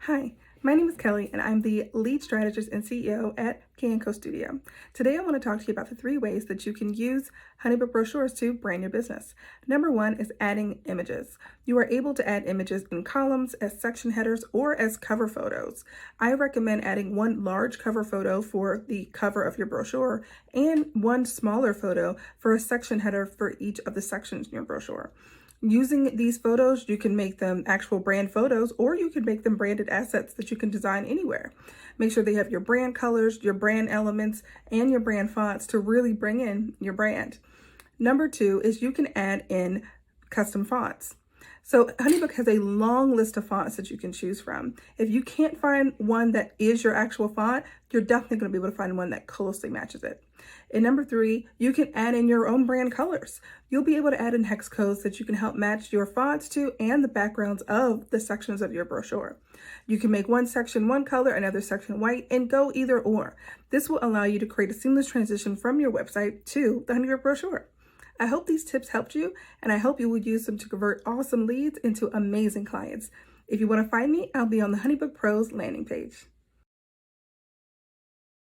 Hi, my name is Kelly and I'm the lead strategist and CEO at K&Co Studio. Today I want to talk to you about the 3 ways that you can use HoneyBook brochures to brand your business. Number 1 is adding images. You are able to add images in columns, as section headers, or as cover photos. I recommend adding one large cover photo for the cover of your brochure and one smaller photo for a section header for each of the sections in your brochure. Using these photos, you can make them actual brand photos, or you can make them branded assets that you can design anywhere. Make sure they have your brand colors, your brand elements, and your brand fonts to really bring in your brand. Number 2 is you can add in custom fonts. So HoneyBook has a long list of fonts that you can choose from. If you can't find one that is your actual font, you're definitely going to be able to find one that closely matches it. And number 3, you can add in your own brand colors. You'll be able to add in hex codes that you can help match your fonts to and the backgrounds of the sections of your brochure. You can make one section one color, another section white, and go either or. This will allow you to create a seamless transition from your website to the HoneyBook brochure. I hope these tips helped you, and I hope you would use them to convert awesome leads into amazing clients. If you want to find me, I'll be on the HoneyBook Pros landing page.